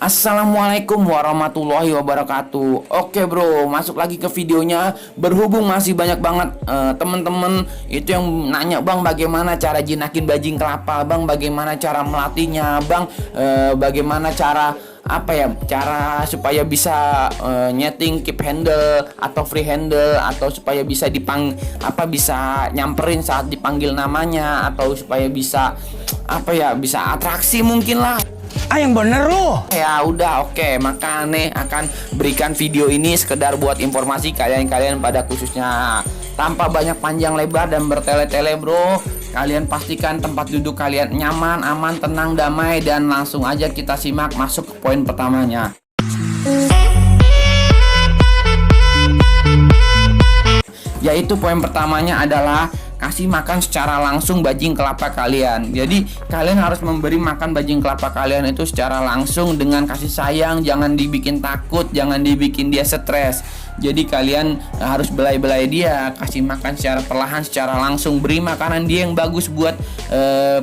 Assalamualaikum warahmatullahi wabarakatuh. Oke bro, masuk lagi ke videonya. Berhubung masih banyak banget temen-temen itu yang nanya, bang bagaimana cara jinakin bajing kelapa, bang bagaimana cara melatihnya, bang bagaimana cara cara supaya bisa nyeting keep handle atau free handle, atau supaya bisa bisa nyamperin saat dipanggil namanya, atau supaya bisa bisa atraksi mungkin lah. Yang bener loh. Ya udah, oke, maka aneh akan berikan video ini sekedar buat informasi kalian pada khususnya, tanpa banyak panjang lebar dan bertele-tele bro. Kalian pastikan tempat duduk kalian nyaman, aman, tenang, damai, dan langsung aja kita simak masuk ke poin pertamanya. Yaitu poin pertamanya adalah kasih makan secara langsung bajing kelapa kalian. Jadi kalian harus memberi makan bajing kelapa kalian itu secara langsung dengan kasih sayang. Jangan dibikin takut, jangan dibikin dia stres. Jadi kalian harus belai-belai dia, kasih makan secara perlahan, secara langsung. Beri makanan dia yang bagus buat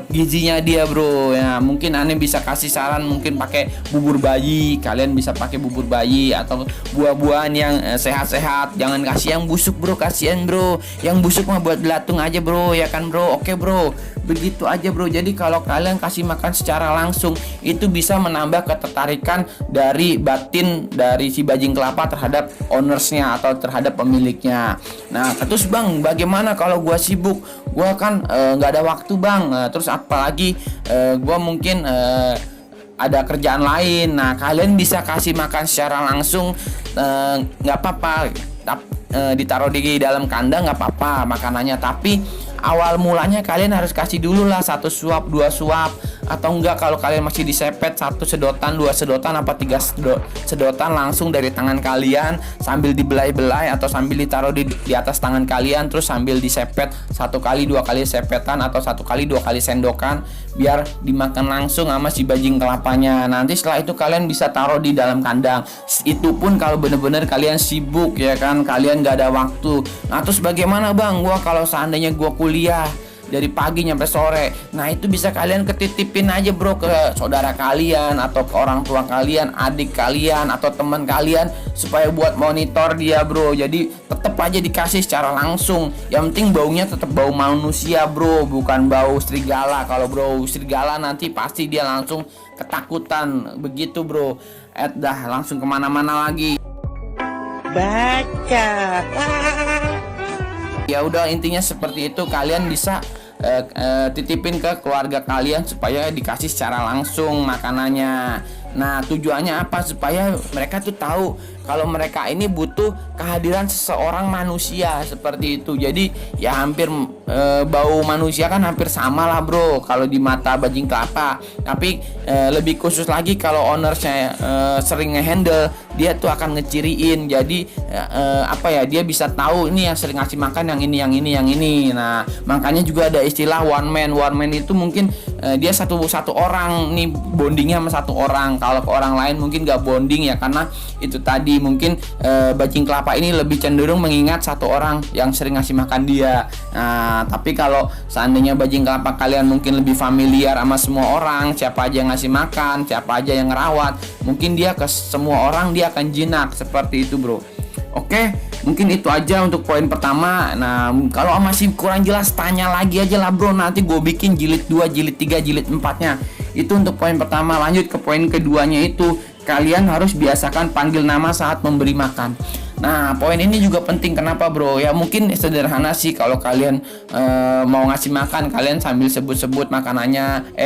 gizinya dia bro. Ya mungkin aneh bisa kasih saran, mungkin pakai bubur bayi. Kalian bisa pakai bubur bayi atau buah-buahan yang sehat-sehat. Jangan kasih yang busuk bro, kasihan bro. Yang busuk mah buat belatung aja bro, ya kan bro. Oke bro, begitu aja bro. Jadi kalau kalian kasih makan secara langsung, itu bisa menambah ketertarikan dari batin dari si bajing kelapa terhadap ownersnya atau terhadap pemiliknya. Nah terus bang, bagaimana kalau gua sibuk, gua kan nggak ada waktu bang, terus apalagi gua mungkin ada kerjaan lain. Nah kalian bisa kasih makan secara langsung, nggak apa-apa, ditaruh di dalam kandang nggak apa-apa makanannya, tapi awal mulanya kalian harus kasih dulu lah 1 suap 2 suap, atau enggak kalau kalian masih disepet 1 sedotan 2 sedotan apa 3 sedotan langsung dari tangan kalian, sambil dibelai-belai atau sambil ditaruh di atas tangan kalian, terus sambil disepet 1 kali 2 kali sepetan atau 1 kali 2 kali sendokan, biar dimakan langsung sama si bajing kelapanya. Nanti setelah itu kalian bisa taruh di dalam kandang. Itu pun kalau bener-bener kalian sibuk, ya kan, kalian gak ada waktu. Nah terus bagaimana bang, gua kalau seandainya gua kuliah dari pagi nyampe sore, nah itu bisa kalian ketitipin aja bro ke saudara kalian atau ke orang tua kalian, adik kalian atau teman kalian, supaya buat monitor dia bro. Jadi tetap aja dikasih secara langsung, yang penting baunya tetap bau manusia bro, bukan bau serigala. Kalau bau serigala nanti pasti dia langsung ketakutan begitu bro. Dah langsung kemana-mana lagi. Baca. Ya udah, intinya seperti itu. Kalian bisa titipin ke keluarga kalian supaya dikasih secara langsung makanannya. Nah tujuannya apa? Supaya mereka tuh tahu kalau mereka ini butuh kehadiran seseorang manusia seperti itu. Jadi ya hampir bau manusia kan hampir sama lah bro kalau di mata bajing kelapa. Tapi lebih khusus lagi kalau ownersnya sering ngehandle, dia tuh akan ngeciriin. Jadi dia bisa tahu ini yang sering ngasih makan yang ini. Nah makanya juga ada istilah one man itu mungkin dia satu orang nih bondingnya sama 1 orang. Kalau ke orang lain mungkin gak bonding ya, karena itu tadi mungkin bajing kelapa ini lebih cenderung mengingat 1 orang yang sering ngasih makan dia. Nah tapi kalau seandainya bajing kelapa kalian mungkin lebih familiar sama semua orang, siapa aja yang ngasih makan, siapa aja yang ngerawat, mungkin dia ke semua orang dia akan jinak seperti itu bro. Oke, mungkin itu aja untuk poin pertama. Nah kalau masih kurang jelas tanya lagi aja lah bro, nanti gue bikin jilid 2, jilid 3, jilid 4-nya. Itu untuk poin pertama. Lanjut ke poin keduanya, itu kalian harus biasakan panggil nama saat memberi makan. Nah poin ini juga penting. Kenapa bro? Ya mungkin sederhana sih, kalau kalian mau ngasih makan, kalian sambil sebut-sebut makanannya,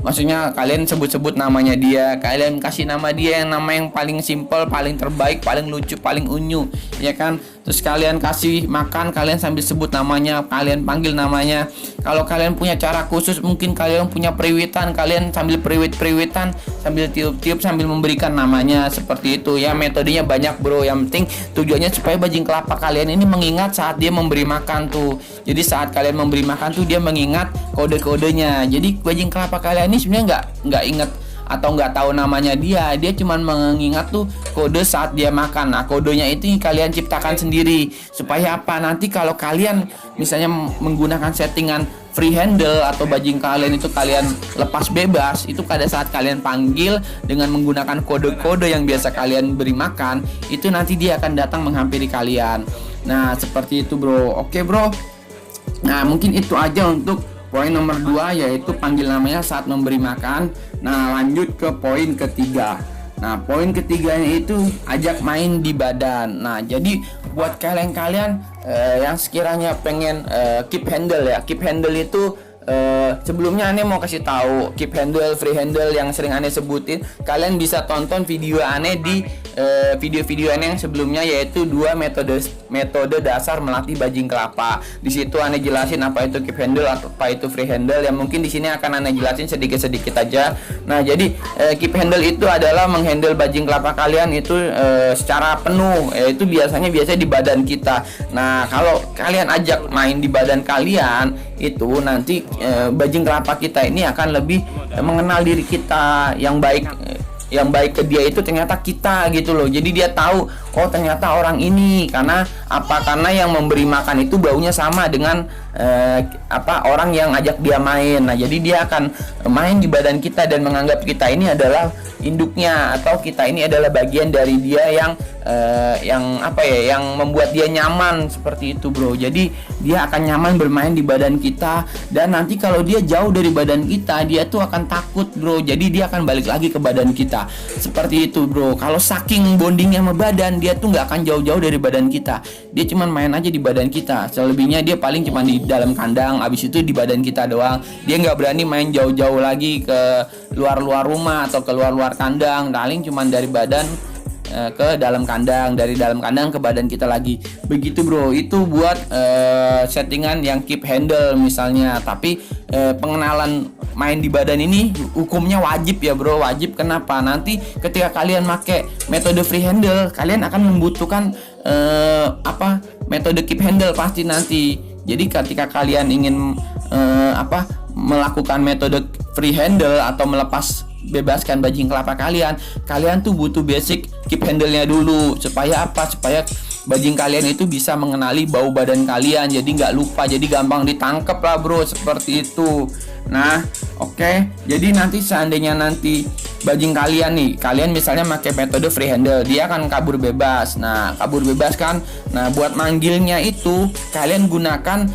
maksudnya kalian sebut-sebut namanya dia. Kalian kasih nama dia yang paling simple, paling terbaik, paling lucu, paling unyu, ya kan. Terus kalian kasih makan, kalian sambil sebut namanya, kalian panggil namanya. Kalau kalian punya cara khusus, mungkin kalian punya periwitan, kalian sambil periwitan, sambil tiup-tiup, sambil memberikan namanya, seperti itu ya. Metodenya banyak bro, yang penting tujuannya supaya bajing kelapa kalian ini mengingat saat dia memberi makan tuh. Jadi saat kalian memberi makan tuh dia mengingat kode-kodenya. Jadi bajing kelapa kalian ini sebenarnya nggak ingat atau nggak tahu namanya dia cuma mengingat tuh kode saat dia makan. Nah kodenya itu kalian ciptakan sendiri supaya apa, nanti kalau kalian misalnya menggunakan settingan free handle atau bajing kalian itu kalian lepas bebas, itu pada saat kalian panggil dengan menggunakan kode-kode yang biasa kalian beri makan, itu nanti dia akan datang menghampiri kalian. Nah, seperti itu, bro. Oke, bro. Nah, mungkin itu aja untuk poin nomor 2, yaitu panggil namanya saat memberi makan. Nah, lanjut ke poin ketiga. Nah, poin ketiganya itu ajak main di badan. Nah, jadi buat kalian-kalian yang sekiranya pengen keep handle ya. Keep handle itu sebelumnya Ane mau kasih tahu keep handle, free handle yang sering Ane sebutin. Kalian bisa tonton video Ane di video-video Ane yang sebelumnya, yaitu 2 metode dasar melatih bajing kelapa. Di situ Ane jelasin apa itu keep handle atau apa itu free handle. Yang mungkin di sini akan Ane jelasin sedikit-sedikit aja. Nah, jadi keep handle itu adalah menghandle bajing kelapa kalian itu secara penuh, yaitu biasanya di badan kita. Nah, kalau kalian ajak main di badan kalian, itu nanti bajing kelapa kita ini akan lebih mengenal diri kita yang baik. Yang baik ke dia itu ternyata kita gitu loh. Jadi dia tahu, oh ternyata orang ini. Karena apa? Karena yang memberi makan itu baunya sama dengan orang yang ajak dia main. Nah, jadi dia akan main di badan kita dan menganggap kita ini adalah induknya, atau kita ini adalah bagian dari dia yang membuat dia nyaman, seperti itu, bro. Jadi dia akan nyaman bermain di badan kita, dan nanti kalau dia jauh dari badan kita, dia tuh akan takut, bro. Jadi dia akan balik lagi ke badan kita, seperti itu, bro. Kalau saking bondingnya sama badan, dia tuh nggak akan jauh-jauh dari badan kita. Dia cuman main aja di badan kita. Selebihnya dia paling cuma di dalam kandang, abis itu di badan kita doang. Dia nggak berani main jauh-jauh lagi ke luar-luar rumah atau ke luar-luar kandang. Paling cuman dari badan ke dalam kandang, dari dalam kandang ke badan kita lagi, begitu, bro. Itu buat settingan yang keep handle misalnya. Tapi pengenalan main di badan ini hukumnya wajib ya, bro. Wajib. Kenapa? Nanti ketika kalian pakai metode free handle, kalian akan membutuhkan metode keep handle pasti nanti. Jadi ketika kalian ingin melakukan metode free handle atau melepas bebaskan bajing kelapa kalian tuh butuh basic keep handle-nya dulu. Supaya apa? Supaya bajing kalian itu bisa mengenali bau badan kalian, jadi nggak lupa, jadi gampang ditangkap lah, bro, seperti itu. Nah, oke. Jadi nanti seandainya nanti bajing kalian misalnya pakai metode free handle, dia akan kabur bebas. Nah, kabur bebas kan. Nah, buat manggilnya itu kalian gunakan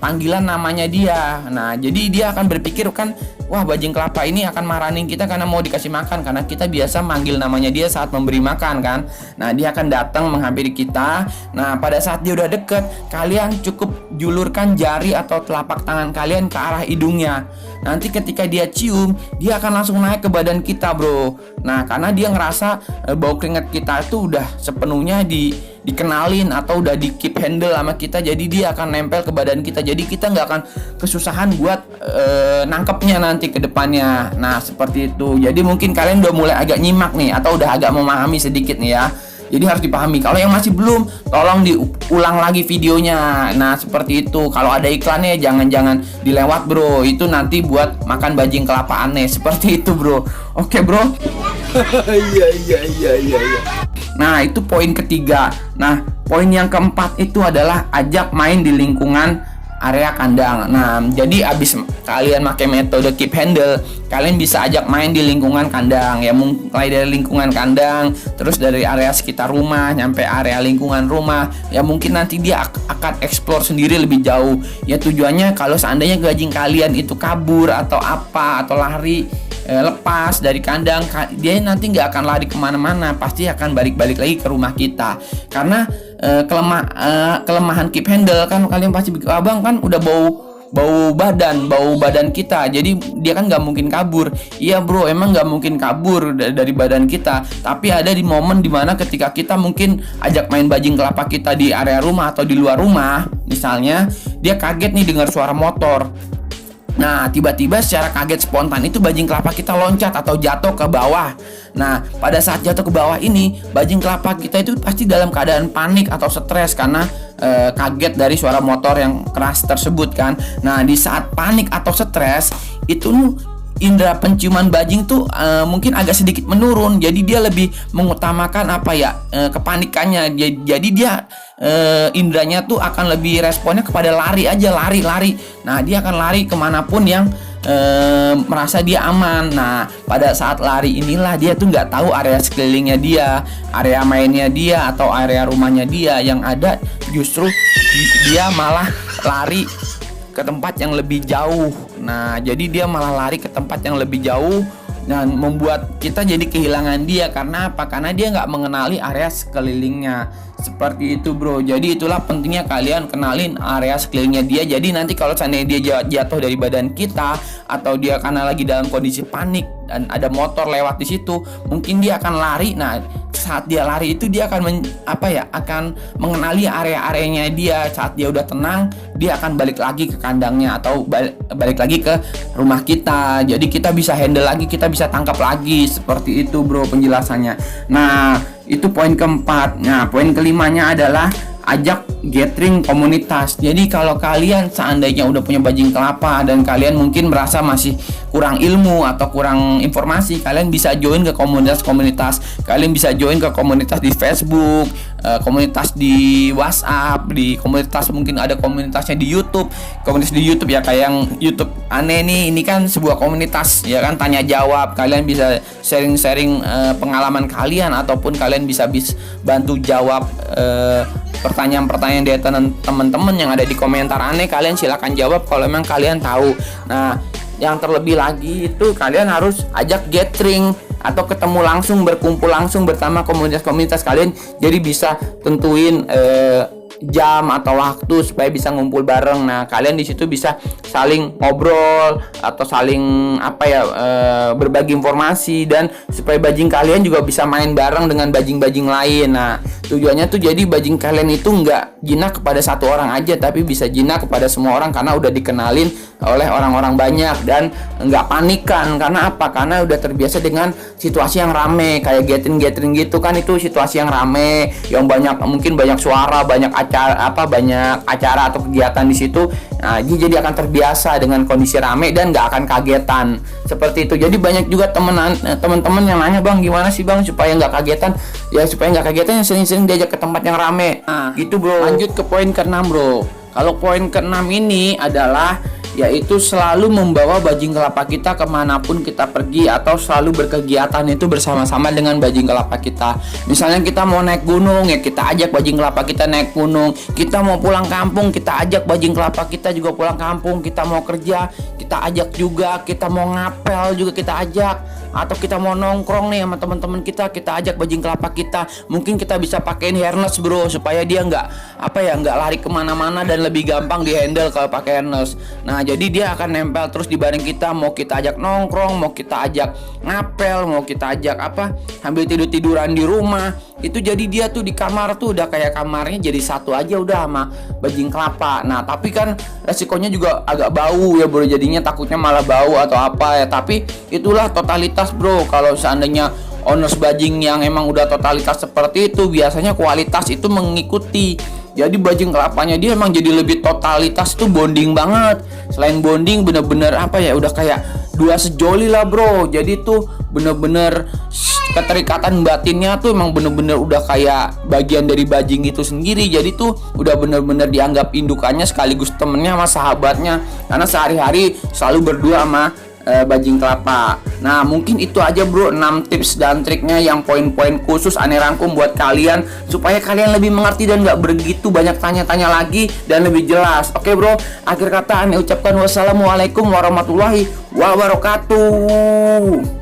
panggilan namanya dia. Nah, jadi dia akan berpikir kan, wah, bajing kelapa ini akan marahin kita karena mau dikasih makan, karena kita biasa manggil namanya dia saat memberi makan kan. Nah, dia akan datang menghampiri kita. Nah, pada saat dia udah deket, kalian cukup julurkan jari atau telapak tangan kalian ke arah hidungnya. Nanti ketika dia cium, dia akan langsung naik ke badan kita, bro. Nah, karena dia ngerasa bau keringat kita itu udah sepenuhnya dikenalin atau udah di keep handle sama kita, jadi dia akan nempel ke badan kita. Jadi kita nggak akan kesusahan buat nangkepnya nanti ke depannya. Nah, seperti itu. Jadi mungkin kalian udah mulai agak nyimak nih, atau udah agak memahami sedikit nih ya. Jadi harus dipahami. Kalau yang masih belum, tolong diulang lagi videonya. Nah, seperti itu. Kalau ada iklannya jangan dilewat, bro. Itu nanti buat makan bajing kelapa aneh. Seperti itu, bro. Oke, bro. Iya. Nah, itu poin ketiga. Nah, poin yang keempat itu adalah ajak main di lingkungan area kandang. Nah, jadi abis kalian pakai metode keep handle, kalian bisa ajak main di lingkungan kandang. Ya, mulai dari lingkungan kandang, terus dari area sekitar rumah, nyampe area lingkungan rumah. Ya, mungkin nanti dia akan explore sendiri lebih jauh. Ya, tujuannya kalau seandainya bajing kalian itu kabur atau apa, atau lari lepas dari kandang, dia nanti nggak akan lari kemana-mana, pasti akan balik lagi ke rumah kita. Karena kelemahan keep handle kan, kalian pasti bikin, abang kan udah bau badan kita, jadi dia kan nggak mungkin kabur. Iya, bro, emang nggak mungkin kabur dari badan kita, tapi ada di momen dimana ketika kita mungkin ajak main bajing kelapa kita di area rumah atau di luar rumah, misalnya dia kaget nih dengar suara motor. Nah, tiba-tiba secara kaget spontan itu bajing kelapa kita loncat atau jatuh ke bawah. Nah, pada saat jatuh ke bawah ini, bajing kelapa kita itu pasti dalam keadaan panik atau stres karena kaget dari suara motor yang keras tersebut kan. Nah, di saat panik atau stres itu indera penciuman bajing tuh mungkin agak sedikit menurun. Jadi dia lebih mengutamakan kepanikannya. Jadi dia indranya tuh akan lebih responnya kepada lari aja, lari. Nah, dia akan lari kemanapun yang merasa dia aman. Nah, pada saat lari inilah dia tuh nggak tahu area sekelilingnya dia, area mainnya dia atau area rumahnya dia. Yang ada justru dia malah lari ke tempat yang lebih jauh. Nah, jadi dia malah lari ke tempat yang lebih jauh dan membuat kita jadi kehilangan dia. Karena apa? Karena dia nggak mengenali area sekelilingnya. Seperti itu, bro. Jadi itulah pentingnya kalian kenalin area sekelilingnya dia. Jadi nanti kalau seandainya dia jatuh dari badan kita atau dia karena lagi dalam kondisi panik dan ada motor lewat di situ, mungkin dia akan lari. Nah, saat dia lari itu dia akan akan mengenali area-areanya dia. Saat dia udah tenang, dia akan balik lagi ke kandangnya atau balik lagi ke rumah kita. Jadi kita bisa handle lagi, kita bisa tangkap lagi. Seperti itu, bro, penjelasannya. Nah, itu poin keempat. Nah, poin kelimanya adalah ajak gathering komunitas. Jadi kalau kalian seandainya udah punya bajing kelapa dan kalian mungkin merasa masih kurang ilmu atau kurang informasi, kalian bisa join ke komunitas-komunitas. Kalian bisa join ke komunitas di Facebook, komunitas di WhatsApp, di komunitas mungkin ada komunitasnya di YouTube. Komunitas di YouTube ya, kayak yang YouTube aneh nih, ini kan sebuah komunitas ya kan, tanya jawab. Kalian bisa sharing-sharing pengalaman kalian ataupun kalian bisa bantu jawab pertanyaan-pertanyaan dari teman-teman yang ada di komentar aneh. Kalian silakan jawab kalau memang kalian tahu. Nah, yang terlebih lagi itu kalian harus ajak gathering atau ketemu langsung, berkumpul langsung bersama komunitas-komunitas kalian. Jadi bisa tentuin jam atau waktu supaya bisa ngumpul bareng. Nah, kalian di situ bisa saling ngobrol atau saling berbagi informasi, dan supaya bajing kalian juga bisa main bareng dengan bajing-bajing lain. Nah, tujuannya tuh jadi bajing kalian itu nggak jinak kepada satu orang aja, tapi bisa jinak kepada semua orang karena udah dikenalin oleh orang-orang banyak dan nggak panikan. Karena apa? Karena udah terbiasa dengan situasi yang rame, kayak gathering gitu kan, itu situasi yang rame, yang mungkin banyak suara, banyak acara atau kegiatan di situ. Nah, jadi akan terbiasa dengan kondisi rame dan nggak akan kagetan. Seperti itu. Jadi banyak juga teman-teman yang nanya, "Bang, gimana sih Bang supaya nggak kagetan?" Ya, supaya nggak kagetan sering-sering diajak ke tempat yang rame. Nah, gitu, bro. Lanjut ke poin ke-6, bro. Kalau poin ke-6 ini adalah yaitu selalu membawa bajing kelapa kita kemanapun kita pergi, atau selalu berkegiatan itu bersama-sama dengan bajing kelapa kita. Misalnya kita mau naik gunung, ya kita ajak bajing kelapa kita naik gunung. Kita mau pulang kampung, kita ajak bajing kelapa kita juga pulang kampung. Kita mau kerja, kita ajak juga. Kita mau ngapel juga kita ajak. Atau kita mau nongkrong nih sama teman-teman kita ajak bajing kelapa kita. Mungkin kita bisa pakein harness, bro, supaya dia nggak lari kemana-mana dan lebih gampang dihandle kalau pakai harness. Nah, jadi dia akan nempel terus di badan kita. Mau kita ajak nongkrong, mau kita ajak ngapel, mau kita ajak sambil tiduran di rumah, itu jadi dia tuh di kamar tuh udah kayak kamarnya jadi satu aja udah sama bajing kelapa. Nah, tapi kan resikonya juga agak bau ya, bro, jadinya takutnya malah bau atau apa ya. Tapi itulah totalitas, bro. Kalau seandainya owners bajing yang emang udah totalitas seperti itu, biasanya kualitas itu mengikuti. Jadi bajing kelapanya dia emang jadi lebih totalitas tuh, bonding banget. Selain bonding, bener-bener udah kayak dua sejoli lah, bro. Jadi tuh bener-bener keterikatan batinnya tuh emang bener-bener udah kayak bagian dari bajing itu sendiri. Jadi tuh udah bener-bener dianggap indukannya sekaligus temennya sama sahabatnya, karena sehari-hari selalu berdua sama bajing kelapa. Nah, mungkin itu aja, bro, 6 tips dan triknya yang poin-poin khusus Ane rangkum buat kalian supaya kalian lebih mengerti dan gak begitu banyak tanya-tanya lagi dan lebih jelas. Oke, bro, akhir kata Ane ucapkan wassalamualaikum warahmatullahi wabarakatuh.